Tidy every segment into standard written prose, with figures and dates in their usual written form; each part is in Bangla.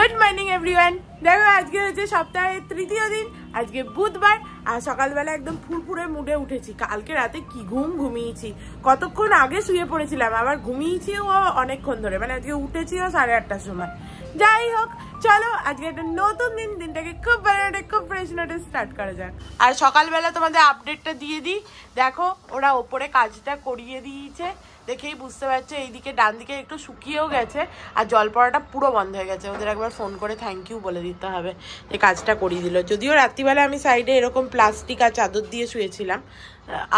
Good morning everyone. দেখো আজকে হচ্ছে সপ্তাহের তৃতীয় দিন, আজকে বুধবার। আর সকালবেলা একদম ফুরফুরে মুডে উঠেছি। কালকে রাতে কি ঘুমিয়েছি, কতক্ষণ আগে শুয়ে পড়েছিলাম, আবার ঘুমিয়েছিও অনেকক্ষণ ধরে, মানে আজকে উঠেছিও 8:30টার সময়। যাই হোক, চলো আজকে একটা নতুন দিন, দিনটাকে খুব ভালো খুব ফ্রেশ নোটে স্টার্ট করা যাক। আর সকালবেলা তোমাদের আপডেটটা দিয়ে দিই। দেখো ওরা ওপরে কাজটা করিয়ে দিয়েছে, দেখেই বুঝতে পারছো। এইদিকে ডান দিকে একটু শুকিয়েও গেছে, আর জল পড়াটা পুরো বন্ধ হয়ে গেছে। ওদের একবার ফোন করে থ্যাংক ইউ বলে দিতে হবে যে কাজটা করিয়ে দিল। যদিও রাত্রিবেলা আমি সাইডে এরকম প্লাস্টিক আর চাদর দিয়ে শুয়েছিলাম,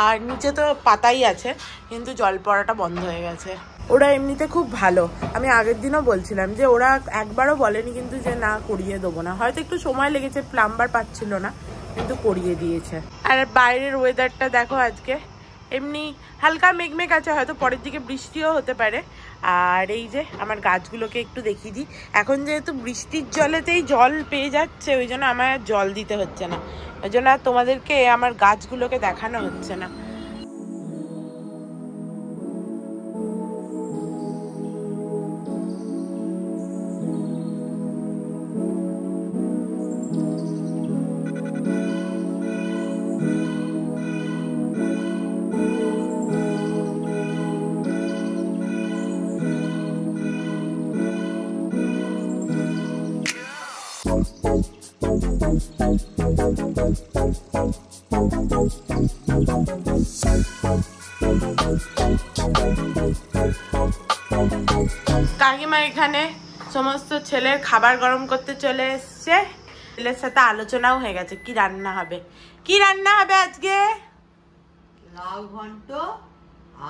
আর নিচে তো পাতাই আছে, কিন্তু জল পড়াটা বন্ধ হয়ে গেছে। ওরা এমনিতে খুব ভালো, আমি আগের দিনও বলছিলাম যে ওরা একবারও বলেনি কিন্তু যে না করিয়ে দেবো না। হয়তো একটু সময় লেগেছে, প্লাম্বার পাচ্ছিল না, কিন্তু করিয়ে দিয়েছে। আর বাইরের ওয়েদারটা দেখো, আজকে এমনি হালকা মেঘমেঘ আছে, হয়তো পরের দিকে বৃষ্টিও হতে পারে। আর এই যে আমার গাছগুলোকে একটু দেখিয়ে দিই। এখন যেহেতু বৃষ্টির জলেতেই জল পেয়ে যাচ্ছে, ওই জন্য আমার জল দিতে হচ্ছে না, ওই জন্য তোমাদেরকে আমার গাছগুলোকে দেখানো হচ্ছে না। কাকিমা এখানে সমস্ত ছেলের খাবার গরম করতে চলে এসছে। ছেলের সাথে আলোচনাও হয়ে গেছে কি রান্না হবে। কি রান্না হবে আজকে? লাউ ঘন্ট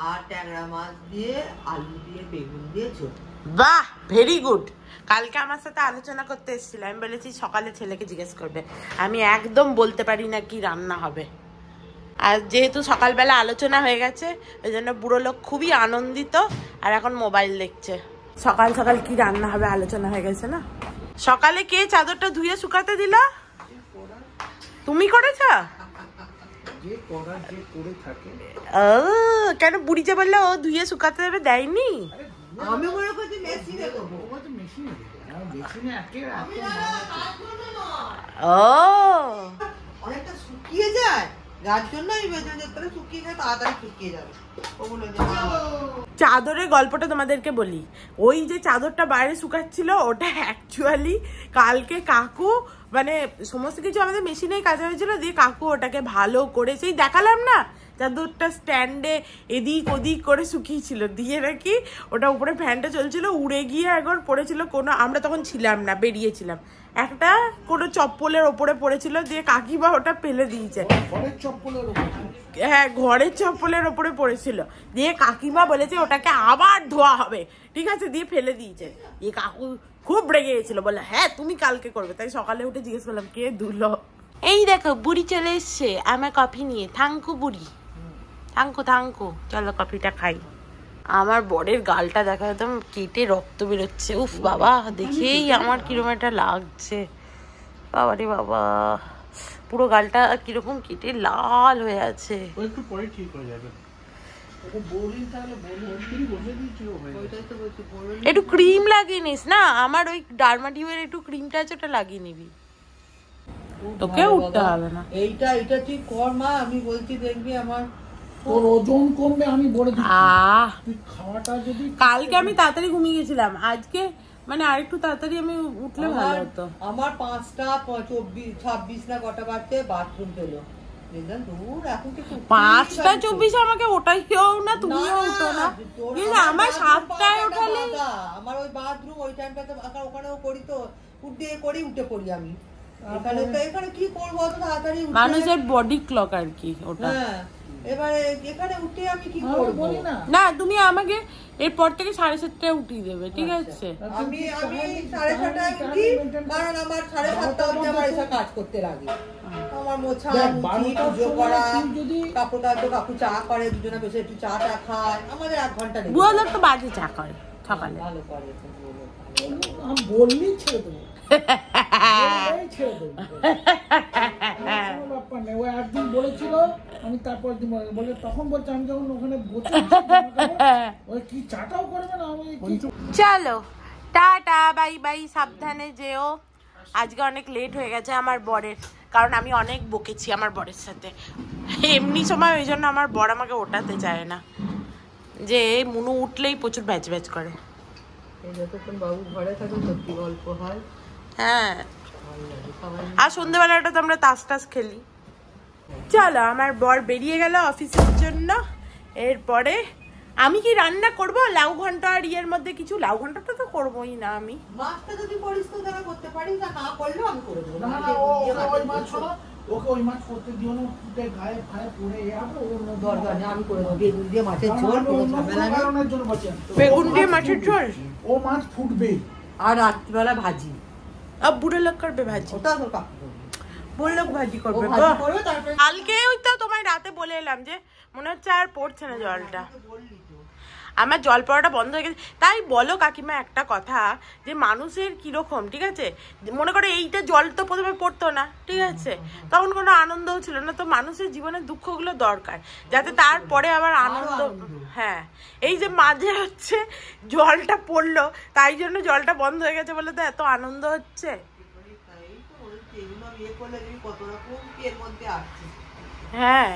আর ট্যাংরা মাছ দিয়ে আলু দিয়ে বেগুন দিয়ে ঝোল। বাহ, ভেরি গুড। কালকে আমার সাথে আলোচনা করতে এসেছিল, আমি বলেছি সকালে ছেলেকে জিজ্ঞেস করবে, আমি একদম বলতে পারি না কি রান্না হবে। আর যেহেতু সকালবেলা আলোচনা হয়ে গেছে, ওই জন্য বুড়ো লোক খুবই আনন্দিত, আর এখন মোবাইল দেখছে। সকাল সকাল কি রান্না হবে আলোচনা হয়ে গেছে না। সকালে কে চাদরটা ধুয়ে শুকাতে দিল? তুমি করেছ? কেন বুড়িতে বললে ও ধুয়ে শুকাতে দেবে, দেয়নি? আমি মনে করছি মেশিনে দেবো। ও অনেকটা শুকিয়ে যায়, যার জন্য আমি শুকিয়ে যায়, তাড়াতাড়ি শুকিয়ে যাবে। চাদরের গল্পটা তোমাদেরকে বলি। ওই যে চাদরটা বাইরে শুকাচ্ছিল, ওটা অ্যাকচুয়ালি কালকে কাকু, মানে সমস্ত কিছু আমাদের মেশিনেই কাজ হয়েছিল, দিয়ে কাকু ওটাকে ভালো করে সেই দেখালাম না, চাদরটা স্ট্যান্ডে এদিক ওদিক করে শুকিয়েছিল, দিয়ে নাকি ওটা উপরে ফ্যানটা চলছিল, উড়ে গিয়ে একবার পড়েছিল কোনো, আমরা তখন ছিলাম না, বেরিয়েছিলাম, একটা কোনো চপ্পলের ওপরে পড়েছিল, দিয়ে কাকিমা ওটা ফেলে দিয়েছে। হ্যাঁ, ঘরের চপ্পলের ওপরে পড়েছিল, দিয়ে কাকিমা বলেছে ওটাকে আবার ধোয়া হবে, ঠিক আছে, দিয়ে ফেলে দিয়েছে। দিয়ে কাকু খুব রেগে গেছিল, বলে হ্যাঁ তুমি কালকে করবে। তাই সকালে উঠে জিজ্ঞেস করলাম কে ধুলো। এই দেখো বুড়ি চলে এসছে আমার কফি নিয়ে। থাঙ্কু বুড়ি, থাঙ্কু থাঙ্কু, চলো কফিটা খাই। আমার বরের গালটা দেখা একদম কেটে রক্ত বেরোচ্ছে। উফ বাবা, দেখেই আমার কিরকম একটা লাগছে। বাবা রে বাবা, পুরো গালটা কিরকম কেটে লাল হয়ে আছে। একটু পরে ঠিক হয়ে যাবে। একটু ক্রিম লাগিয়ে নিস না, আমার ওই ডার্মাটিউবের একটু ক্রিমটা আছে, ওটা লাগিয়ে নিবি, তোকে উঠতে হবে না। এইটা ঠিক কর মা, আমি বলছি দেখবি আমার তোর ওজন কমবে, আমি বলে দিচ্ছি। তুই খাওয়াটা যদি, কালকে আমি তাড়াতাড়ি ঘুমিয়ে গেছিলাম, আজকে মানে আরেকটু তাড়াতাড়ি আমি উঠলে ভালো হতো। আমার 5:26 না কটা বাজতে বাথরুম পেলো। 5:24 আমাকে ওটাইও না, তুমিও উঠো না, কিন্তু আমার 7টায় ওঠালে আমার ওই বাথরুম ওই টাইমটাতে ওখানেও করি, তো উঠে পড়ি আমি। এখানে কি করবো অত তাড়াতাড়ি? মানুষের বডি ক্লক আর কি ওটা। এবারে এখানে উঠে আমি কি করবো? না তুমি আমাকে এরপর থেকে 7:30টায় উঠিয়ে দেবে, ঠিক আছে? আমি 7:30টায় উঠি, কারণ আমার 7:30টা অবধি আমার এসব কাজ করতে লাগে। আমার মোছা মুছি পুজো করা, কাকু চা করে, দুজনে বসে একটু চা খায়, আমাদের 1 ঘন্টা নেই। বুড়ো লোক তো বাজে চা করে সকালে, ভালো করে বললি ছেড়ে দেবো। একদিন বলেছিল, আমি তারপর বলে তখন বলছি, আমি যখন ওখানে বসে কি চাটাও করবে না। চলো টাটা, বাই বাই, সাবধানে যেও। আজকে অনেক লেট হয়ে গেছে আমার বরের, কারণ আমি অনেক বকেছি আমার বরের সাথে এমনি সময়, ওই জন্য আমার বর আমাকে ওঠাতে চায় না, যে মুনু উঠলেই প্রচুর ব্যাচ ব্যাচ করে। যতক্ষণ বাবু ঘরে থাকে সত্যি গল্প হয়। হ্যাঁ, আর সন্ধ্যেবেলাটা তো আমরা তাস টাস খেলি। চলো, আমার বর বেরিয়ে গেল অফিসের জন্য। এরপরে আমি কি রান্না করব? লাউ ঘন্টা আর ইয়ের মধ্যে কিছু। লাউ ঘন্টাটা তো করবোই না আমি। মাছটা যদি করিস তো তারা করতে পারিস, না করলেও আমি করে দেবো। না ওই মাছ শোনো, ওকে ওই মাছ করতে দিও না, ফুটে গায়ে ফায়ে পড়ে যাবে, অন্য দরকার নেই, আমি করে দেবো। বেগুন দিয়ে মাছের ঝোল, কোনো ঝামেলা নেই। বেগুন দিয়ে মাছের ঝোল, ও মাছ ফুটবে। আর রাত্রিবেলা ভাজি, আর বুড়ো লোক করবে ভাজি, ওটা তোর কাকু বুড়ো লোক ভাজি করবে। করবে। তারপরে কালকে ওই তো তোমায় রাতে বলে এলাম যে মনে হচ্ছে আর পড়ছে না জলটা, আমার জল পড়াটা বন্ধ হয়ে গেছে। তাই বলো কাকিমা একটা কথা, যে মানুষের কিরকম, ঠিক আছে, মনে করো এইটা জল তো প্রথমে পড়তো না, ঠিক আছে, তখন কোনো আনন্দও ছিল না। তো মানুষের জীবনের দুঃখগুলো দরকার, যাতে তারপরে আবার আনন্দ। হ্যাঁ, এই যে মাঝে হচ্ছে জলটা পড়লো, তাই জন্য জলটা বন্ধ হয়ে গেছে বলে তো এত আনন্দ হচ্ছে। হ্যাঁ,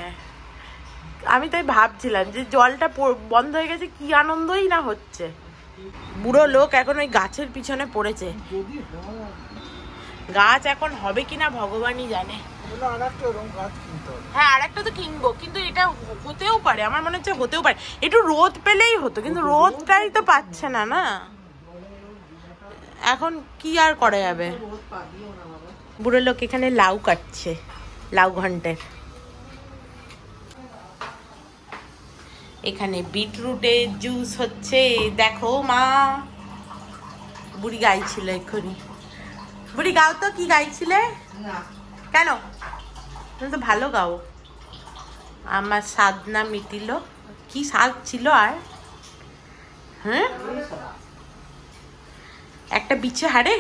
আমি তাই ভাবছিলাম যে জলটা বন্ধ হয়ে গেছে, কি আনন্দই না হচ্ছে। বুড়ো লোক এখন ওই গাছের পিছনে পড়েছে, গাছ এখন হবে কিনা ভগবানই জানে। হ্যাঁ, আর একটা তো কিনবো, কিন্তু এটা হতেও পারে, আমার মনে হচ্ছে হতেও পারে, একটু রোদ পেলেই হতো, কিন্তু রোদটাই তো পাচ্ছে না। না, এখন কি আর করা যাবে। বুড়ো লোক এখানে লাউ কাটছে, লাউ ঘন্টের। এখানে বিটরুটের জুস হচ্ছে, দেখো মা। বুড়ি গাইছিল এক্ষুনি। বুড়ি গাও তো, কি গাইছিলে? কেন? তুমি তো ভালো গাও। আমার স্বাদ না মিটিল, কি স্বাদ ছিল আর? হ্যাঁ, একটা বিছে হাড়ে,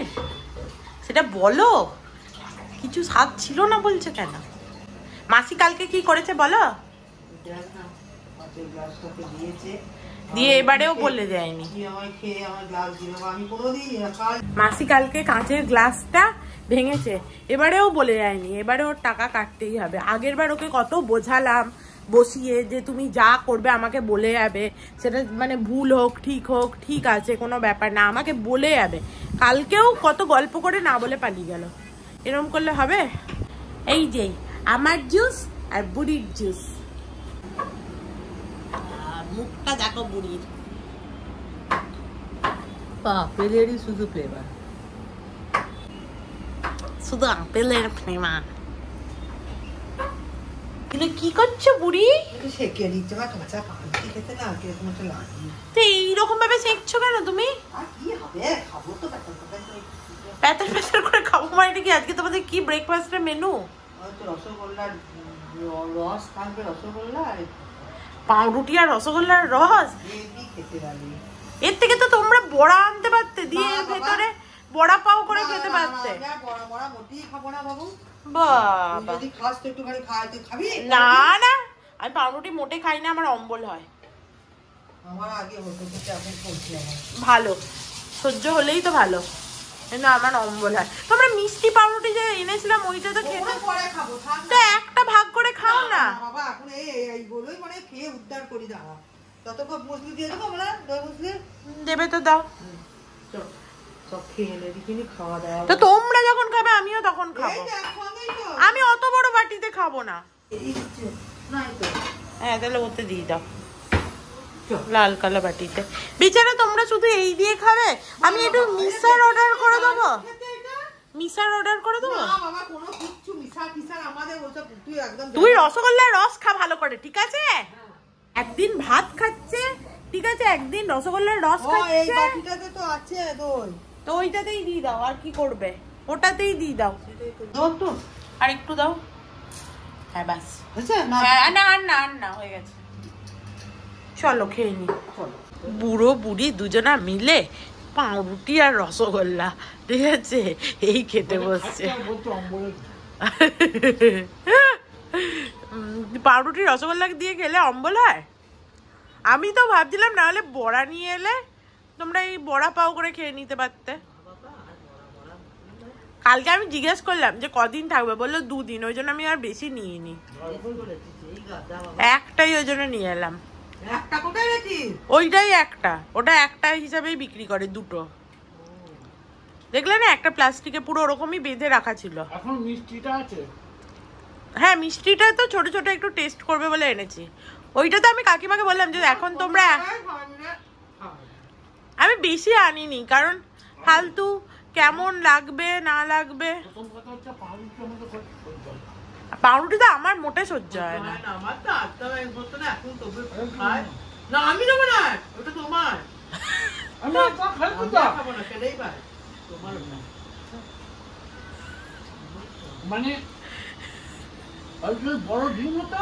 সেটা বলো। কিছু স্বাদ ছিল না বলছে কেন? মাসি কালকে কি করেছে বলো? দিয়ে এবারেও বলে যায়নি। মাসি কালকে কাঁচের গ্লাসটা ভেঙেছে, এবারেও বলে যায়নি। এবারে ওর টাকা কাটতেই হবে। আগের বার ওকে কত বোঝালাম বসিয়ে, যে তুমি যা করবে আমাকে বলে যাবে, সেটা মানে ভুল হোক ঠিক হোক, ঠিক আছে কোনো ব্যাপার না, আমাকে বলে যাবে। কালকেও কত গল্প করে না বলে পালিয়ে গেল। এরকম করলে হবে? এই যে আমার জুস আর বুড়ির জুস, মুখটা দেখো বুড়ির। আপেলেরই শুধু ফ্লেভার, শুধু আপেলের ফ্লেভার। কিন্তু কি করছো বুড়ি? সেকে দিচ্ছে না, কাঁচা পাখি খেতে না কিরকম একটা লাগে। তো এইরকম ভাবে সেঁকছো কেন তুমি? আর কি হবে, খাবো তো প্যাতার প্যাতার করে খাবো মানে কি? আজকে তোমাদের কি ব্রেকফাস্টের মেনু? রসগোল্লার রস থাকবে, রসগোল্লা পাউরুটি আর রসগোল্লার রস। খেতে লাগে। এর থেকে তো তোমরা বড়া আনতে পারতে, দিয়ে ভেতরে বড়া পাও করে খেতে পারতে। বড়া মোটেই খাবো না বাবু। বাবা, যদি খাস তো একটুখানি খাই, তুই খাবি? না না, আমি পাউরুটি মোটে খাই না, আমার অম্বল হয়। আমার আগে হতো, কিন্তু এখন করছি আমার। ভালো, সহ্য হলেই তো ভালো, কিন্তু আমার অম্বল হয়। তোমরা মিষ্টি পাউরুটি যে এনেছিলাম ওইটা তো খেতে, পরে খাবো, তো একটা ভাগ করে খাও না বাবা। এখন এইগুলোই মানে খেয়ে উদ্ধার করি। দাঁড়া, ততক্ষণ মুসলি দিয়ে দেবো আমরা, দই মুসলি দেবে তো দাও। সব খেয়ে নেবি, কিন্তু খাওয়া দাওয়া তো তোমরা যখন খাবে আমিও তখন খাবো। আমি অত বড় বাটিতে খাবো না। হ্যাঁ, তাহলে ওতে দিয়ে দাও, লাল কালো বাটিতে। বিচারা তোমরা শুধু এই দিয়ে খাবে? আমি একটু মিক্সার অর্ডার করে দেবো, মিক্সার অর্ডার করে দেবো। তুই রসগোল্লার রস খা ভালো করে, ঠিক আছে? একদিন ভাত খাচ্ছে, ঠিক আছে, একদিন রসগোল্লার রস খাচ্ছে, তো ওইটাতেই দিয়ে দাও। আর কি করবে? ওটাতেই দিয়ে দাও। আর একটু দাও। হ্যাঁ বাস, হ্যাঁ, না আর না, আর না, হয়ে গেছে। চলো খেয়ে নি। বুড়ো বুড়ি দুজনা মিলে পাউরুটি আর রসগোল্লা, ঠিক আছে, এই খেতে বসছে। পাউরুটি রসগোল্লা দিয়ে খেলে অম্বল হয়? আমি তো ভাবছিলাম না হলে বড়া নিয়ে এলে তোমরা এই বড়া পাও করে খেয়ে নিতে পারতে। কালকে আমি জিজ্ঞেস করলাম যে কদিন থাকবে, বললো 2 দিন, ওই জন্য আমি আর বেশি নিইনি, একটাই ওই জন্য নিয়ে এলাম। একটা কোথায় রেখেছিস? ওইটাই একটা, ওটা একটা হিসাবেই বিক্রি করে, 2টো। দেখলে না একটা প্লাস্টিকে পুরো ওরকমই বেঁধে রাখা ছিল। এখন মিষ্টিটা আছে? হ্যাঁ মিষ্টিটা তো ছোট ছোট একটু টেস্ট করবে বলে এনেছি। ওইটা তো আমি কাকিমাকে বললাম যে এখন তোমরা, আমি বেশি আনিনি কারণ ফালতু কেমন লাগবে না লাগবে। পাউরুটি তো আমার মোটে সহ্য হয় না। আমার তো আটটা বলতো না এখন তবু খায় না, আমি দেবো না, ওটা তোমার। আমি খাবো না, সেটাই পাই তোমার। মানে বড় ডিম হতো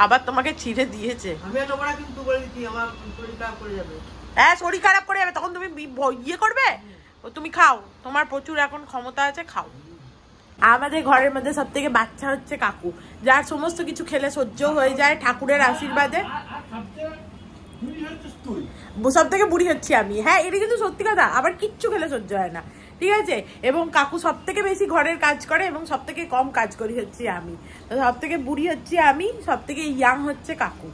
আবার তোমাকে ছিঁড়ে দিয়েছে। আমি তোমরা কিন্তু বলে দিচ্ছি আমার শরীর খারাপ করে যাবে। হ্যাঁ শরীর খারাপ করে যাবে, তখন তুমি ইয়ে করবে। ও তুমি খাও, তোমার প্রচুর এখন ক্ষমতা আছে, খাও। আমাদের ঘরের মধ্যে সব থেকে বাচ্চা হচ্ছে কাকু, যার সমস্ত কিছু খেলে সহ্য হয়ে যায় ঠাকুরের আশীর্বাদে। সব থেকে বুড়ি হচ্ছি আমি, হ্যাঁ এটা কিন্তু সত্যি কথা। আবার কিচ্ছু খেলে সহ্য হয় না, ঠিক আছে। এবং কাকু সব থেকে বেশি ঘরের কাজ করে এবং সব থেকে কম কাজ করি হচ্ছি আমি। তো সব থেকে বুড়ি হচ্ছি আমি, সব থেকে ইয়াং হচ্ছে কাকু।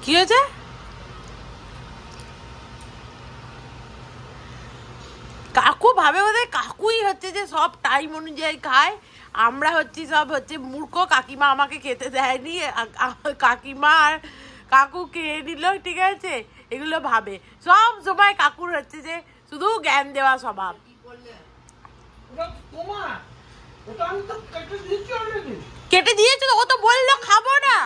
কি হয়েছে? কাকু ভাবে বোধহয় কাকুই হচ্ছে যে সব টাইম অনুযায়ী খায়, আমরা হচ্ছি সব হচ্ছে মূর্খ। কাকিমা আমাকে খেতে দেয়নি, কাকিমা আর কাকু খেয়ে নিল, ঠিক আছে। এগুলো ভাবে সব সময় কাকুর হচ্ছে যে শুধু জ্ঞান দেওয়া স্বভাব। কেটে দিয়েছো? ও তো বললো খাবো না,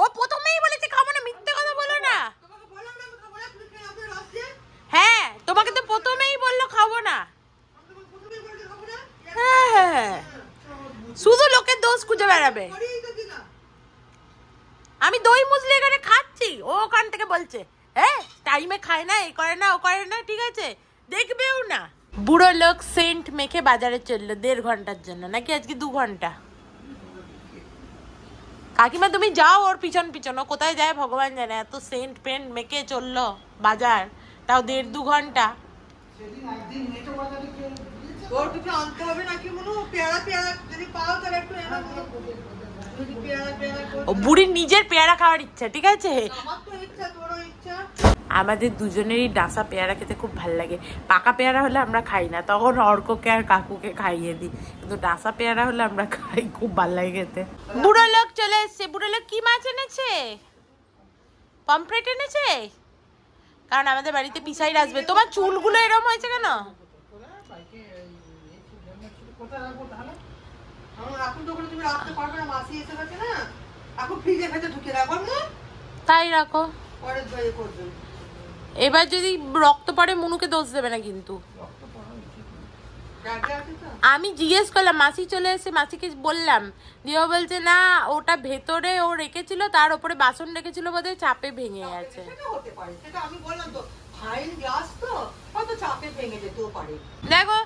ও প্রথমেই বলেছে খাবো না, মিথ্যে কথা বলো না। হ্যাঁ তোমাকে তো প্রথমেই বললো খাবো না। হ্যাঁ হ্যাঁ শুধু লোকের দোষ খুঁজে বেড়াবে। আমি দই মুসলি এখানে খাচ্ছি, ও ওখান থেকে বলছে হ্যাঁ টাইমে খায় না, এ করে না, ও করে না, ঠিক আছে দেখবেও না। বুড়ো লোক সেন্ট মেখে বাজারে চললো 1.5 ঘন্টার জন্য, নাকি আজকে 2 ঘন্টা। কাকিমা তুমি যাও ওর পিছন পিছন, ও কোথায় যায় ভগবান জানে। এত সেন্ট পেন্ট মেখে চললো বাজার, তাও 1.5-2 ঘন্টা। তোর কিছু আনতে হবে নাকি মনে পেয়ারা পেয়ারা যদি পাও তাহলে একটু এনে দাও। ও বুড়ির নিজের পেয়ারা খাওয়ার ইচ্ছা, ঠিক আছে। আমার তো ইচ্ছা, তোরও ইচ্ছা। আমাদের দুজনেরই ডাসা পেয়ারা খেতে খুব ভালো লাগে। পাকা পেয়ারা হলে আমরা খাই না, তখন অর্ককে আর কাকুকে খাইয়ে দিই, কিন্তু ডাসা পেয়ারা হলে আমরা খাই, খুব ভালো লাগে খেতে। বুড়ো লোক চলে এসছে। বুড়ো লোক কি মাছ এনেছে? পমফ্রেট এনেছে, কারণ আমাদের বাড়িতে পিসাইর আসবে। তোমার চুলগুলো এরকম হয়েছে কেন? তাই রাখো, এবার যদি রক্ত পড়ে মুনুকে দোষ দেবে না কিন্তু। আমি জিজ্ঞেস করলাম, মাসি চলে এসে, মাসিকে বললাম, দিয়ে বলছে না ওটা ভেতরে ও রেখেছিল, তার উপরে বাসন রেখেছিল বোধহয়, চাপে ভেঙে গেছে। দেখো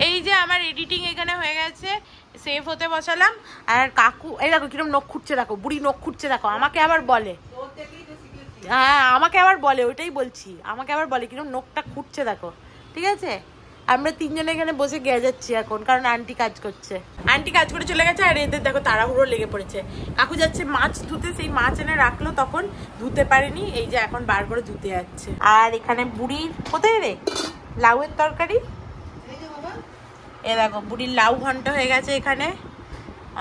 এই যে আমার এডিটিং এখানে হয়ে গেছে, সেভ হতে বসালাম। আর কাকু এই দেখো কিরকম নখ খুঁটছে, দেখো বুড়ি নখ খুঁটছে, দেখো আমাকে আবার বলে, হ্যাঁ আমাকে আবার বলে, ওইটাই বলছি, আমাকে আবার বলে কিরকম নখটা খুঁটছে দেখো, ঠিক আছে। আমরা 3 জনে এখানে বসে গিয়ে যাচ্ছি এখন, কারণ আন্টি কাজ করছে। আন্টি কাজ করে চলে গেছে, আর এদের দেখো তাড়াহুড়ো লেগে পড়েছে। কাকু যাচ্ছে মাছ ধুতে, সেই মাছ এনে রাখলো, তখন ধুতে পারেনি, এই যে এখন বার করে ধুতে যাচ্ছে। আর এখানে বুড়ির কোথায় রে লাউয়ের তরকারি, এ দেখো বুড়ির লাউ ঘন্ট হয়ে গেছে এখানে,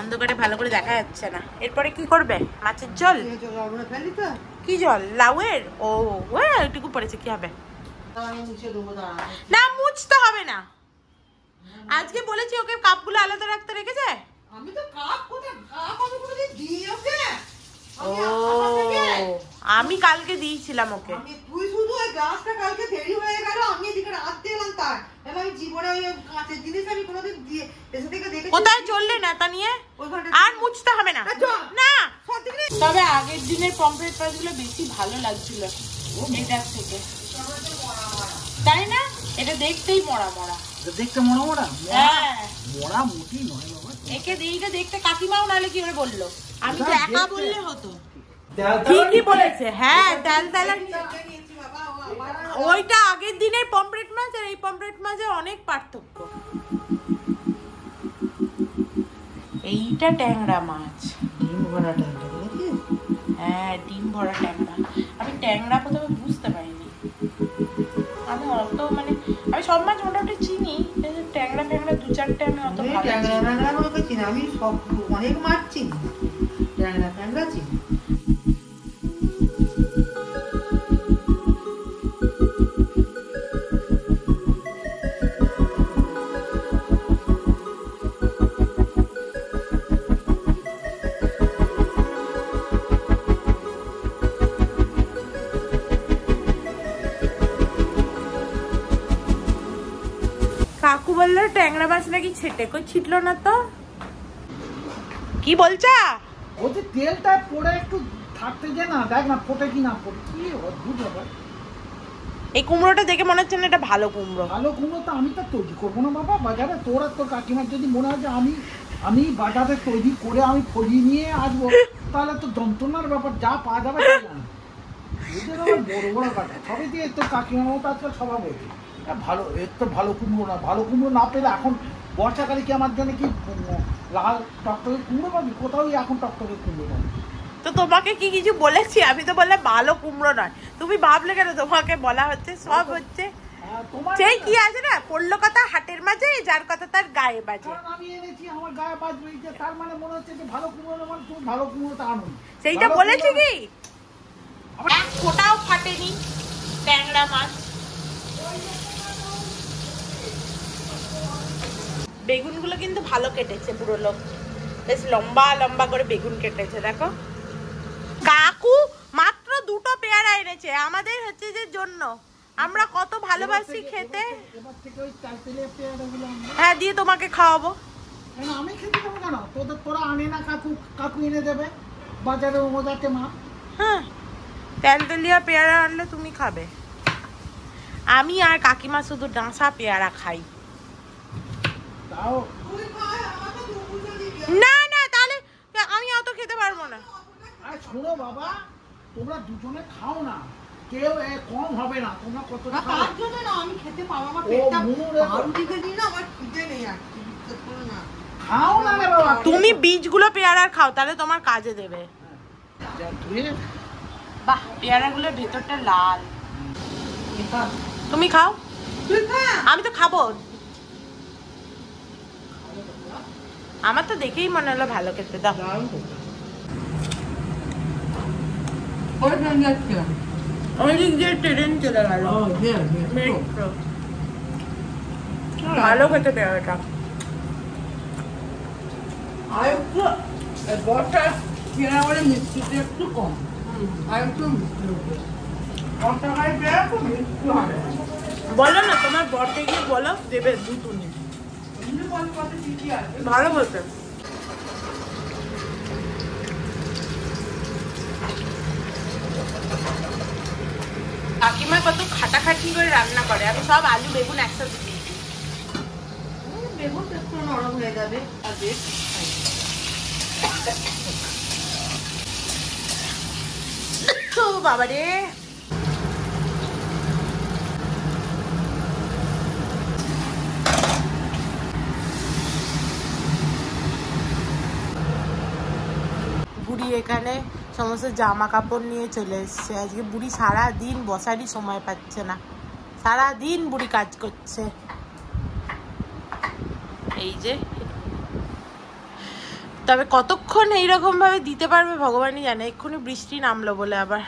অন্ধকারে ভালো করে দেখা যাচ্ছে না। এরপরে কি করবে? মাছের ঝোল। কি জল? লাউয়ের? ও ওইটুকু পড়েছে, কি হবে? না মুছতে হবে না, আজকে বলেছি ওকে কাপগুলো আলাদা রাখতে, রেখেছে। আমি তো কাপ কোথায়, কাপ আমি কোথায় দিই ওকে? আমি কালকে দিয়েছিলাম ওকে। তুই শুধু ওই গ্লাসটা কালকে দেরি হয়ে গেল, আমি এদিকে রাত দিলাম, তার আমি জীবনে ওই কাঁচের জিনিস আমি কোনোদিন দিয়ে এসে থেকে দেখে কোথায় চললে না তা নিয়ে, আর মুছতে হবে না না। তবে আগের দিনের পমফ্রেট পাঁচগুলো বেশি ভালো লাগছিল এটার থেকে, তাই না? এটা দেখতেই মরা মরা, দেখতে মরা মরা, হ্যাঁ মরা মোটি নয় বাবা। একে এইটা দেখতে কাকিমাও নাহলে কি করে বললো। আমি তো একা বললে হতো। ঠিকই বলেছে, হ্যাঁ তেল ওইটা আগের দিনের পমফ্রেট মাছ আর এই পমফ্রেট মাছের অনেক পার্থক্য। এইটা ট্যাংরা মাছ, ডিম ভরা ট্যাংরা। হ্যাঁ ডিম ভরা ট্যাংরা। আমি ট্যাংরা প্রথমে বুঝতে পারিনি, আমি অত মানে আমি সব মাছ মোটামুটি চিনি, ট্যাংরা দু চারটে আমি অত ট্যাংরা চিনি, আমি সব অনেক মাছ চিনি, ট্যাংরা চিনি। কাকু বললো ট্যাংরা মাছ নাকি ছেটে কই ছিটলো না তো, কি বলছা? ওতে তেলটা পড়ে একটু থাকতে যায় না, দেখ না ফোটে কি না ফোটে, কি অদ্ভুত ব্যাপার। এই কুমড়োটা দেখে মনে হচ্ছে না এটা ভালো কুমড়ো। ভালো কুমড়ো তো আমি তো তৈরি করবো না বাবা বাজারে, তোর আর তোর কাকিমার যদি মনে হয় যে আমি বাজারে তৈরি করে আমি ফলিয়ে নিয়ে আসবো, তাহলে তো যন্ত্রণার ব্যাপার, যা পাওয়া যাবে বড় বড় কাটা সবই দিয়ে তোর কাকিমার মতো আজকাল স্বভাব হয়েছে। ভালো এর তো ভালো কুমড়ো না পেলে এখন বর্ষাকালে কি আমার জন্য কি লাল টকটকে কুমড়ো পাবি? কোথাও এখন টকটকে কুমড়ো পাবি। তো তোমাকে কি কিছু বলেছি? আমি তো বললাম ভালো কুমড়ো নয়, তুমি ভাবলে কেন তোমাকে বলা হচ্ছে? সব হচ্ছে সেই কি আছে না, পড়লো কথা হাটের মাঝে, যার কথা তার গায়ে বাজে। আমি এনেছি আমার গায়ে বাজবে, তার মানে মনে হচ্ছে যে ভালো কুমড়ো মানে তুমি ভালো কুমড়োটা আনো, সেইটা বলেছি কি? এক ফোঁটাও ফাটেনি ট্যাংরা মাছ। বেগুনগুলো কিন্তু ভালো কেটেছে, পুরো লোক বেশ লম্বা লম্বা করে বেগুন কেটেছে। দেখো কাকু মাত্র 2টো পেয়ারা এনেছে আমাদের হচ্ছে যে জন্য, আমরা কত ভালোবাসি খেতে। হ্যাঁ দিয়ে তোমাকে খাওয়াবো। আমি খেতে দেবো কেন? তোরা আনে না, কাকু এনে দেবে বাজারে মজাতে মা। হ্যাঁ তেলতেলিয়া পেয়ারা আনলে তুমি খাবে, আমি আর কাকিমা শুধু ডাঁসা পেয়ারা খাই। না না তাহলে আমি অত খেতে পারবো না। শোনো বাবা, তোমরা দুজনে খাও না, কেউ কম হবে না, তোমরা কত তার জন্য না আমি খেতে পারবো, আমার পেটটা ভালো দিকে দিই না, আমার খিদে নেই আর না। খাও না রে বাবা, তুমি বীজগুলো পেয়ারার খাও, তাহলে তোমার কাজে দেবে। বাহ পেয়ারাগুলোর ভেতরটা লাল। তুমি খাও, আমি তো খাবো। আমার তো দেখেই মনে হলো ভালো খেতে। দাও ওইদিক দিয়ে ট্রেন চলে গেল, ভালো খেতে পেয়ারাটা। আর একটু বর্ষা কেনা বলে মিষ্টিটা একটু কম, আর একটু মিষ্টি বর্ষাকালে পেয়ারা খুব মিষ্টি হবে। বলো না তোমার বরকে গিয়ে বলো দেবে দুটুনি, ভালো বলতে। কাকিমা কত খাটাখাটি করে রান্না করে, আমি সব আলু বেগুন একসাথে দিয়েছি। বেগুন একটু নরম হয়ে যাবে আর বেশ বাবা রে বুড়ি এখানে সমস্ত জামা কাপড় নিয়ে চলে এসছে। আজকে বুড়ি সারাদিন বসারই সময় পাচ্ছে না, সারাদিন বুড়ি কাজ করছে। এই যে তবে কতক্ষণ এইরকম ভাবে দিতে পারবে ভগবানই জানে। এক্ষুনি বৃষ্টি নামলো বলে আবার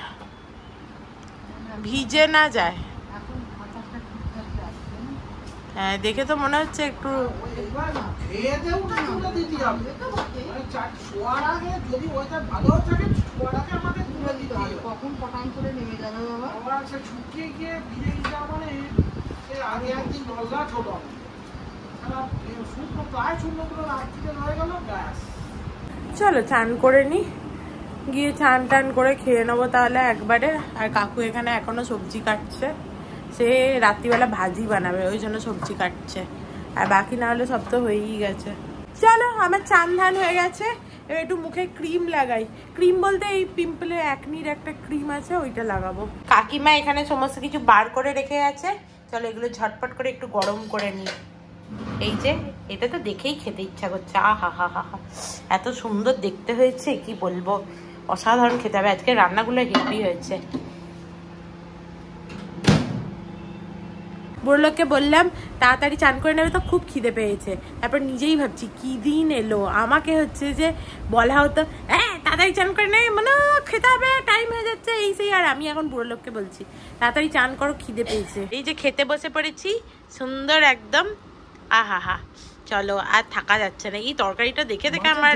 ভিজে না যায়। হ্যাঁ দেখে তো মনে হচ্ছে একটু কখন পটান করে নেমে যাবে বাবা, শুকিয়ে গিয়ে ভিজে যাওয়া মানে আগে একদিন নল্লা ছোট শুকনো প্রায় শুকনো রাত্রিতে রয়ে গেল ব্যাস। চলো চান করে নি, গিয়ে চান টান করে খেয়ে নেবো তাহলে একবারে। আর কাকু এখানে এখনো সবজি কাটছে, সে রাত্রিবেলা ভাজি বানাবে ওই জন্য সবজি কাটছে, আর বাকি না হলে সব তো হয়েই গেছে। চলো আমার চান ধান হয়ে গেছে, এবার একটু মুখে ক্রিম লাগাই। ক্রিম বলতে এই পিম্পলে অ্যাকনির একটা ক্রিম আছে, ওইটা লাগাবো। কাকিমা এখানে সমস্ত কিছু বার করে রেখে আছে, চলো এগুলো ঝটপট করে একটু গরম করে নিই। এই যে এটা তো দেখেই খেতে ইচ্ছা করছে, আহা হা হা হা, এত সুন্দর দেখতে হয়েছে কি বলবো, অসাধারণ খেতে হবে। আজকে রান্নাগুলো হেভি হয়েছে। বুড়ো লোককে বললাম তাড়াতাড়ি চান করে নেবে, তো খুব খিদে পেয়েছে। তারপর নিজেই ভাবছি কি দিন এলো, আমাকে হচ্ছে যে বলা হতো হ্যাঁ তাড়াতাড়ি চান করে নেবে, মানে খেতে হবে, টাইম হয়ে যাচ্ছে এই সেই, আর আমি এখন বুড়ো লোককে বলছি তাড়াতাড়ি চান করো, খিদে পেয়েছে। এই যে খেতে বসে পড়েছি, সুন্দর একদম, আহা হা, চলো আর থাকা যাচ্ছে না। এই তরকারিটা দেখে দেখে আমার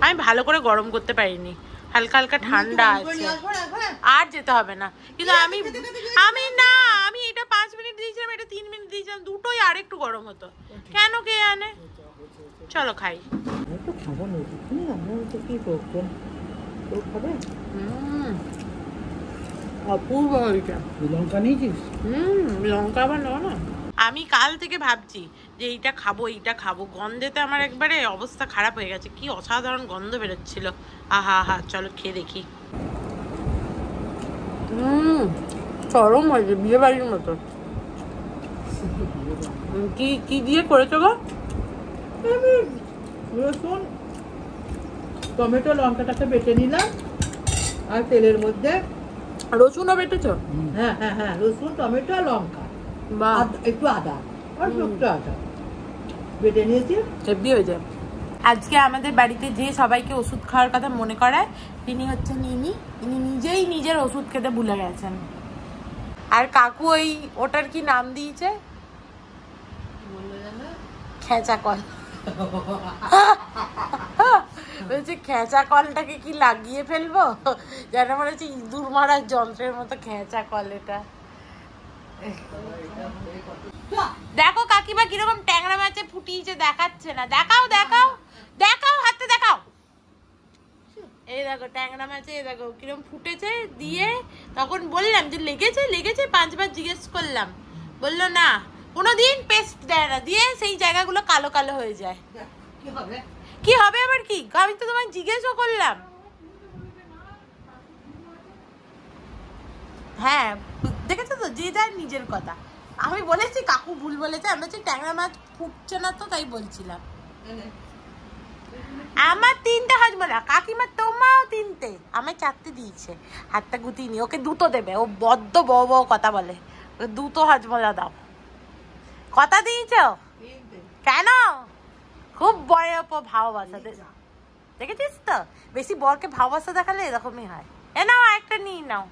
আমি ভালো করে গরম করতে পারিনি, হালকা হালকা ঠান্ডা আছে, আর যেতে হবে না। কিন্তু আমি এটা 5 মিনিট দিয়েছিলাম, এটা 3 মিনিট দিয়েছিলাম, দুটোই আর একটু গরম হতো কেন কে জানে। চলো খাই। অপূর্ব লঙ্কা নিয়েছিস? লঙ্কা আবার নাও না। আমি কাল থেকে ভাবছি যে এইটা খাবো, গন্ধেতে আমার একবারে অবস্থা খারাপ হয়ে গেছে, কি অসাধারণ গন্ধ বেরোচ্ছিল, আহা হা। চলো খেয়ে দেখি। চরম হয়েছে, বিয়ে বাড়ির মতো। কি দিয়ে করেছো গো? রসুন টমেটো লঙ্কাটাকে বেটে নিলাম, আর তেলের মধ্যে রসুনও বেটেছো? হ্যাঁ হ্যাঁ হ্যাঁ, রসুন টমেটো আর লঙ্কা, একটু আদা আর একটু আদা বেটে নিয়েছি, হেভি হয়ে যায়। আজকে আমাদের বাড়িতে যে সবাইকে ওষুধ খাওয়ার কথা মনে করায় তিনি হচ্ছেন ইনি নিজেই নিজের ওষুধ খেতে ভুলে গেছেন। আর কাকু ওটার কি নাম দিয়েছে, খেঁচা কল। বলছে খেঁচা কলটাকে কি লাগিয়ে ফেলবো, যেন মনে হচ্ছে ইঁদুর মারার যন্ত্রের মতো খেঁচা কল এটা। দেখো কাকিমা কিরকম ট্যাংরা মাছে ফুটিয়েছে, দেখাচ্ছে না, দেখাও দেখাও দেখাও, হাতে দেখাও। এই দেখো ট্যাংরা মাছে, এই দেখো কিরকম ফুটেছে। দিয়ে তখন বললাম যে লেগেছে 5 বার জিজ্ঞেস করলাম, বললো না, কোনোদিন পেস্ট দেয় না, দিয়ে সেই জায়গাগুলো কালো কালো হয়ে যায়। কি হবে আবার কি, আমি তো তোমায় জিজ্ঞেসও করলাম। হ্যাঁ দেখেছো তো, যে যার নিজের কথা। আমি বলেছি কাকু ভুল বলেছে, আমি বলছি ট্যাংরা মাছ ফুটছে না তো, তাই বলছিলাম। আমার 3টে হজমলা, কাকিমা তোমাও 3টে, আমায় 4টে দিয়েছে, হাতটা গুতিয়ে নি। ওকে 2টো দেবে, ও বড্ড বড় কথা বলে, ওকে 2টো হজমলা দাও। কথা দিয়েছ কেন? খুব বড় ভালোবাসা, দেখেছিস তো, বেশি বরকে ভালোবাসা দেখালে এরকমই হয়। এ নাও একটা নিয়ে নাও।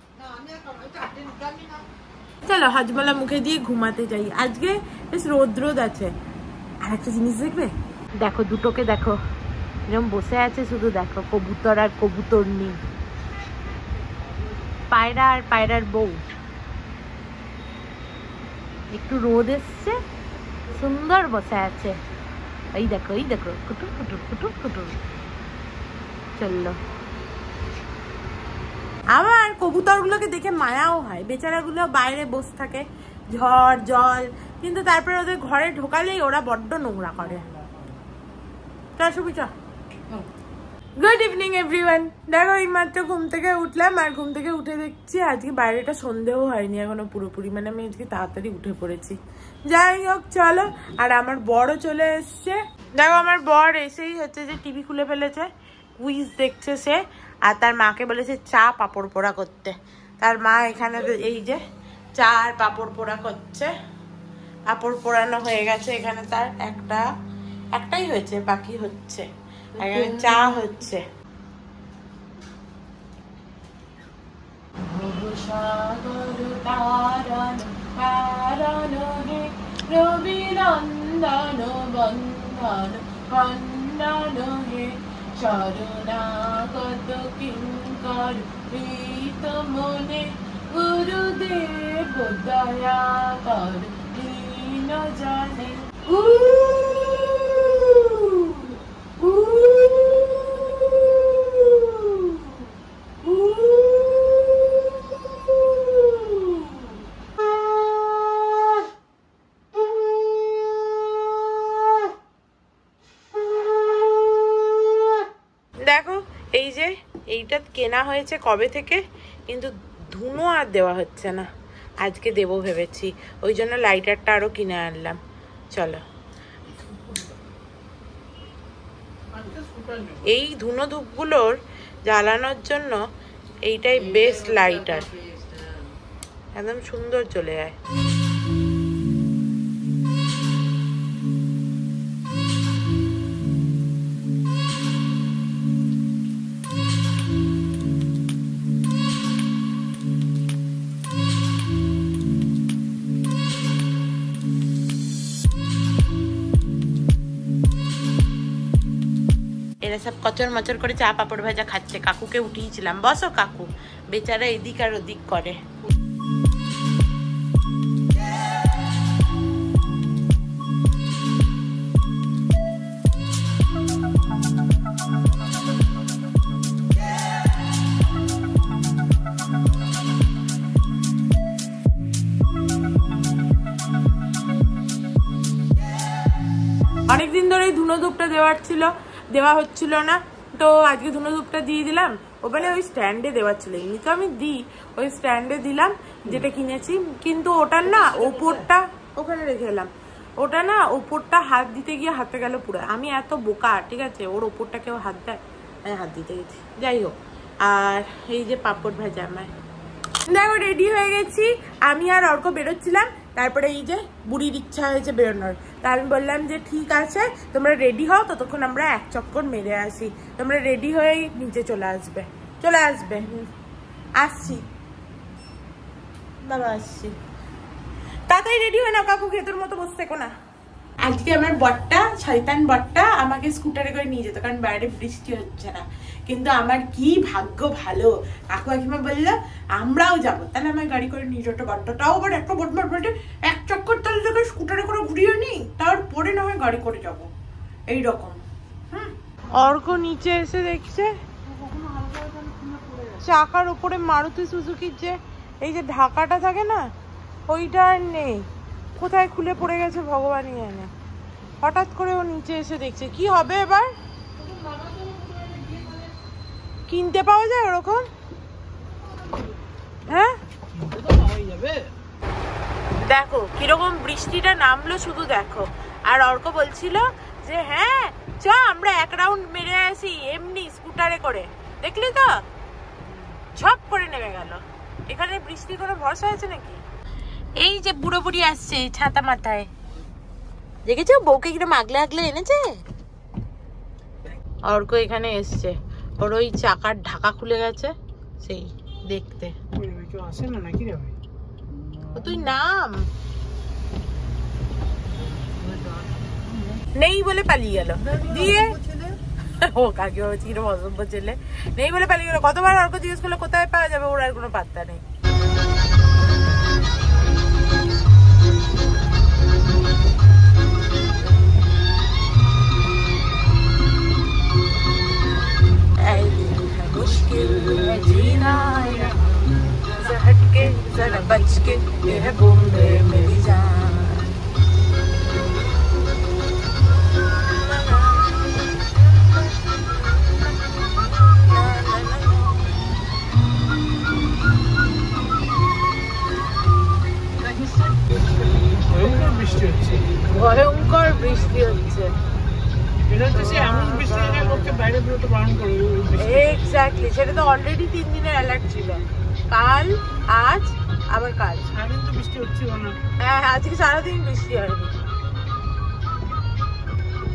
চলো হজমলা মুখে দিয়ে ঘুমাতে যাই, আজকে বেশ রোদ আছে। আর একটা জিনিস দেখবে, দেখো দুটোকে দেখো এরকম বসে আছে, শুধু দেখো কবুতর আর কবুতর নেই, পায়রা আর পায়রার বউ। একটু রোদ এসছে, সুন্দর বসে আছে। এই দেখো কুটুর কুটুর কুটুর কুটুর। চললো। আমার কবুতরগুলোকে দেখে মায়াও হয়, বেচারাগুলো বাইরে বসে থাকে, ঝড় জল, কিন্তু তারপরে ওদের ঘরে ঢোকালেই ওরা বড্ড নোংরা করে। Good evening everyone. দেখো এইমাত্র ঘুম থেকে উঠলাম, আর ঘুম থেকে উঠে দেখছি আজকে বাইরেটা সন্ধেও হয়নি এখনো পুরোপুরি, মানে আমি আজকে তাড়াতাড়ি উঠে পড়েছি। যাই হোক চলো। আর আমার বড়ও চলে এসছে। দেখো আমার বর এসেই হচ্ছে যে টিভি খুলে ফেলেছে, কুইজ দেখছে সে, আর তার মাকে বলেছে চা পাঁপড় পোড়া করতে। তার মা এখানে এই যে চা আর পাঁপড় পোড়া করছে। পাঁপড় পোড়ানো হয়ে গেছে, এখানে তার একটাই হয়েছে, বাকি হচ্ছে, এখানে চা হচ্ছে। শরণাগত কিঙ্কর প্রীত মনে, গুরুদেব দয়া কর দীন জনে। এই যে এইটা কেনা হয়েছে কবে থেকে, কিন্তু ধুনো আর দেওয়া হচ্ছে না। আজকে দেবো ভেবেছি, ওই জন্য লাইটারটা আরো কিনে আনলাম। চলো, এই ধুনো ধূপগুলোর জ্বালানোর জন্য এইটাই বেস্ট লাইটার, একদম সুন্দর চলে যায়। এরা সব কচর মচর করে চা পাপড় ভাজা খাচ্ছে। কাকুকে উঠিয়েছিলাম, বসো কাকু, বেচারা এদিক আর ওদিক করে। অনেকদিন ধরেই ধুনো ধূপটা দেওয়া হচ্ছিল না, তো আজকে ধুনো ধূপটা দিয়ে দিলাম। ওখানে ওই স্ট্যান্ডে দেওয়ার ছিল, এমনি তো আমি দিই, ওই স্ট্যান্ডে দিলাম যেটা কিনেছি। কিন্তু ওটার না ওপরটা ওখানে রেখে এলাম, ওটা না ওপরটা হাত দিতে গিয়ে হাতে গেল পুরো। আমি এত বোকা, ঠিক আছে, ওর ওপরটা কেউ হাত দেয়, আমি হাত দিতে গেছি। যাই হোক, আর এই যে পাপড় ভাজা আমার দেখো রেডি হয়ে গেছি। আমি আর অর্ক বেরোচ্ছিলাম, তারপরে এই যে বুড়ির ইচ্ছা হয়েছে বেরোনোর, তা আমি বললাম যে ঠিক আছে তোমরা রেডি হও, ততক্ষণ আমরা এক চক্কর মেরে আসি, তোমরা রেডি হয়েই নিচে চলে আসবে। আসছি বাবা, আসছি, তাড়াতাড়ি রেডি হয়ে নাও। কাকু খেতের মতো বসে থেকো না। আজকে আমার বরটা, শয়তান বরটা, আমাকে স্কুটারে করে নিয়ে যেত, কারণ বাইরে বৃষ্টি হচ্ছে না। কিন্তু আমার কি ভাগ্য ভালো, কাকু কাকিমা বললো আমরাও যাবো, তাহলে আমার গাড়ি করে নিয়ে যেত। বরটাও আবার একটা বটমার বটে, এক চক্কর তাহলে তোকে স্কুটারে করে ঘুরিয়ে নিই, তারপরে না হয় গাড়ি করে যাবো, এইরকম। অর্ক নিচে এসে দেখছে চাকার উপরে মারুতি সুজুকির যে এই যে ঢাকাটা থাকে না, ওইটা আর নেই, কোথায় খুলে পড়ে গেছে ভগবানই জানে। হঠাৎ করে ও নিচে এসে দেখছে, কি হবে এবার? কিনতে পাওয়া যায় ওরকম? হ্যাঁ, দেখো কিরকম বৃষ্টিটা নামলো, শুধু দেখো। আর অর্ক বলছিল যে হ্যাঁ চ আমরা এক রাউন্ড মেরে আসি এমনি স্কুটারে করে, দেখলি তো ঝপ করে নেমে গেল। এখানে বৃষ্টির কোনো ভরসা আছে নাকি? এই যে বুড়ো বুড়ি আসছে ছাতা মাথায়, দেখেছো বউকে কিরম আগলে আগলে এনেছে। অর্ক এখানে এসছে, ওর ওই চাকার ঢাকা খুলে গেছে, সেই দেখতে। তুই নাম নেই বলে পালিয়ে গেল, দিয়ে ও কাকে হচ্ছে কিরম অসভ্য ছেলে, নেই বলে পালিয়ে গেল। কতবার অর্ক জিজ্ঞেস করলো কোথায় পাওয়া যাবে, ওর আর কোনো পাত্তা নেই। मुश्किल है जीना जरा हटके जरा बच के ये है बूंदे मेरी जान। ভয়ঙ্কর বৃষ্টি হচ্ছে, এক্স্যাক্টলি, সেটা তো অলরেডি 3 দিনের অ্যালার্ট ছিল, কাল আজ আবার কাল। বৃষ্টি হচ্ছিল না, হ্যাঁ আজকে সারাদিন বৃষ্টি হয়নি।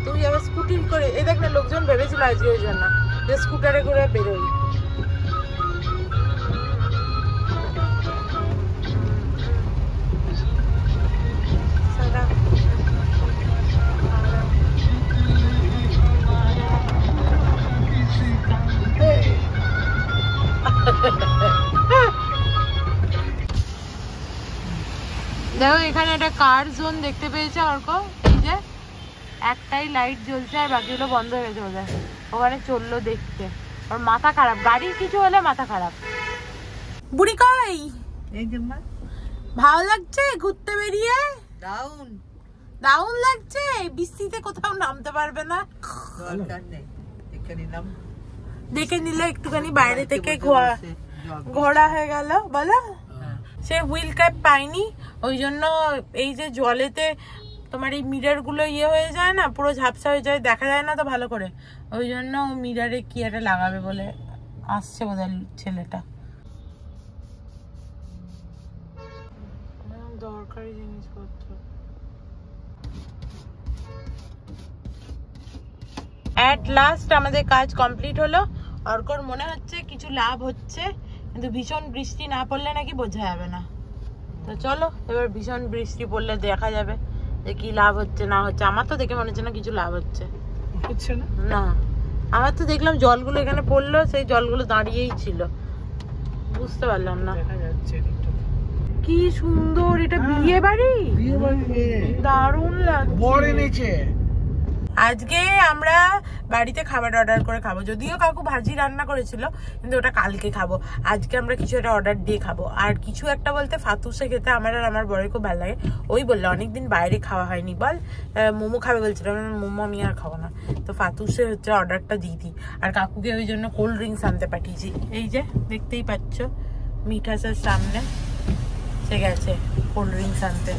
তুই আবার স্কুটি করে, এই দেখ না লোকজন ভেবেছিল আজকে ওই জন্য যে স্কুটারে করে বেরোই। দেখো এখানে একটা কার জোন দেখতে পেয়েছে অর্ক, এই যে একটাই লাইট জ্বলছে আর বাকিগুলো বন্ধ হয়ে গেছে বোধহয়। ওখানে চললো দেখতে, ওর মাথা খারাপ, গাড়ির কিছু হলে মাথা খারাপ। বুড়ি কই? ভালো লাগছে ঘুরতে বেরিয়ে? দারুণ লাগছে, বৃষ্টিতে কোথাও নামতে পারবে না, দেখে নিলে একটুখানি বাইরে থেকে ঘোরা হয়ে গেল বলো। সে হুইল ক্যাপ পাইনি, ওই জন্য এই যে জলেতে তোমার এই মিরর গুলো ইয়ে হয়ে যায় না, পুরো ঝাপসা হয়ে যায়, দেখা যায় না তো ভালো করে, ওই জন্য মিররে কি একটা লাগাবে বলে আসছে বোধহয় ছেলেটা। দরকারি জিনিসপত্র এট লাস্ট আমাদের কাজ কমপ্লিট হলো। অর্কর মনে হচ্ছে কিছু লাভ হচ্ছে, কিন্তু ভীষণ বৃষ্টি না পড়লে নাকি বোঝা যাবে না। তো চলো এবার ভীষণ বৃষ্টি পড়লে দেখা যাবে যে কি লাভ হচ্ছে না হচ্ছে। আমার তো দেখে মনে হচ্ছে না কিছু লাভ হচ্ছে না। আমার তো দেখলাম জলগুলো এখানে পড়লো, সেই জলগুলো দাঁড়িয়েই ছিল, বুঝতে পারলাম না। কি সুন্দর, এটা বিয়ে বাড়ি, দারুণ লাগছে। আজকে আমরা বাড়িতে খাবার অর্ডার করে খাবো, যদিও কাকু ভাজি রান্না করেছিল, কিন্তু ওটা কালকে খাবো। আজকে আমরা কিছু একটা অর্ডার দিয়ে খাবো। আর কিছু একটা বলতে ফাতুসে খেতে আমার আর আমার বরের খুব ভালো লাগে। ওই বললো অনেকদিন বাইরে খাওয়া হয়নি, বল মোমো খাবে বলছিল, মোমো আমি আর খাবো না। তো ফাতুসে হচ্ছে অর্ডারটা দিয়ে দিই। আর কাকুকে ওই জন্য কোল্ড ড্রিঙ্কস আনতে পাঠিয়েছি। এই যে দেখতেই পাচ্ছ মিঠাসের সামনে সে গেছে কোল্ড ড্রিঙ্কস আনতে,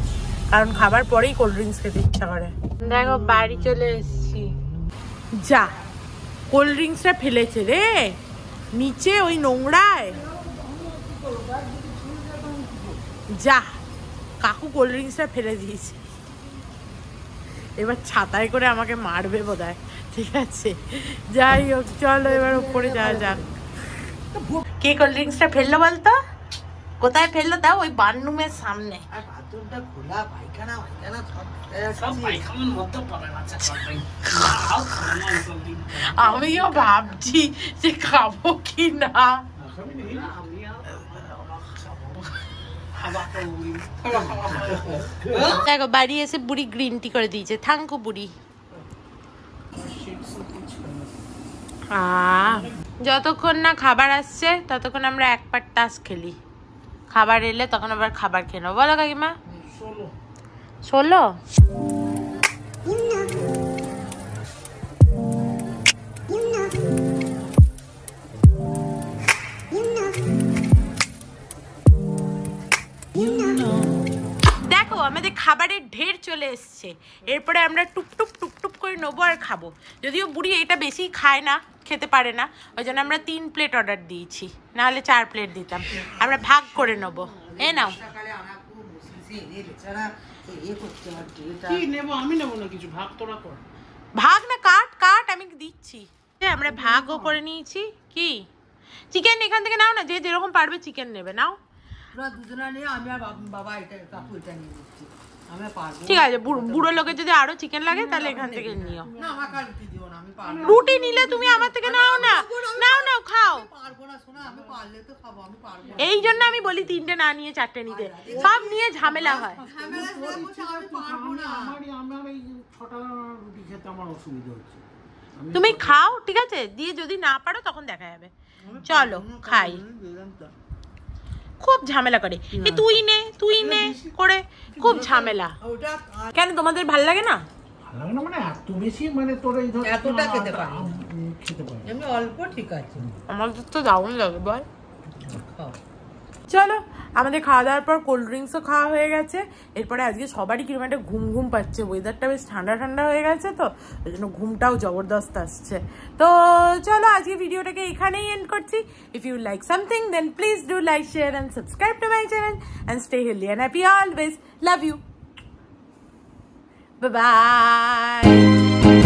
কারণ খাবার পরেই কোল্ড ড্রিঙ্কস খেতে ইচ্ছা করে। দেখো বাড়ি চলে এসেছি। যা কোল্ড ড্রিঙ্কসটা ফেলেছে রে নিচে ওই নোংরায়। যা কাকু কোল্ড ড্রিঙ্কসটা ফেলে দিয়েছে, এবার ছাতায় করে আমাকে মারবে বোধহয়। ঠিক আছে যাই হোক, চলো এবার উপরে যাওয়া যাক। কে কোল্ড ড্রিঙ্কসটা ফেললো বলতো? কোথায় ফেললো? দাও ওই বাথরুমের সামনে। আমিও ভাবছি যে খাবো কি না। দেখো বাড়ি এসে বুড়ি গ্রিন টি করে দিয়েছে, থ্যাংক ইউ বুড়ি। যতক্ষণ না খাবার আসছে ততক্ষণ আমরা এক পাট তাস খেলি, খাবার এলে তখন আবার খাবার খেয়ে নেবো। বলো কাকিমা? 16 দেখো আমাদের খাবারের ঢের চলে এসছে। এরপরে আমরা টুপটুপ টুপটুপ করে নেবো আর খাবো। যদিও বুড়ি এটা বেশি খায় না, খেতে পারে না, ওই জন্য আমরা 3 প্লেট অর্ডার দিয়েছি, নাহলে 4 প্লেট দিতাম। আমরা ভাগ করে নেবো। এ নাও। ভাগ না কাট কাট, আমি দিচ্ছি। আমরা ভাগও করে নিয়েছি। কি চিকেন এখান থেকে নাও না, যে যেরকম পারবে চিকেন নেবে, নাও। ঠিক আছে, বুড়ো লোকের যদি আরো চিকেন লাগে তাহলে এখান থেকে নিও। রুটি নিলে তুমি আমার থেকে নাও না, নাও নাও খাও। এই জন্য আমি বলি 3টে না নিয়ে 4টে নিতে, সব নিয়ে ঝামেলা হয়। তুমি খাও ঠিক আছে, দিয়ে যদি না পারো তখন দেখা যাবে। চলো খাই। খুব ঝামেলা করে, তুই নে করে খুব ঝামেলা। কেন তোমাদের ভাল লাগে না? মানে এত বেশি, মানে তোর এই ধর এতটা খেতে পারি, এমনি অল্প ঠিক আছে, আমাদের তো দারুণ লাগে বল। চলো আমাদের খাওয়া দাওয়ার পর কোল্ড ড্রিঙ্কসও খাওয়া হয়ে গেছে। এরপরে আজকে সবারই কিরকম একটা ঘুম ঘুম পাচ্ছে, ওয়েদারটা বেশ ঠান্ডা ঠান্ডা হয়ে গেছে, তো ওই জন্য ঘুমটাও জবরদস্ত আসছে। তো চলো আজকে ভিডিওটাকে এখানেই এন্ড করছি। If you like something then please do like, share and subscribe to my channel and stay healthy and happy always. Love you, bye by.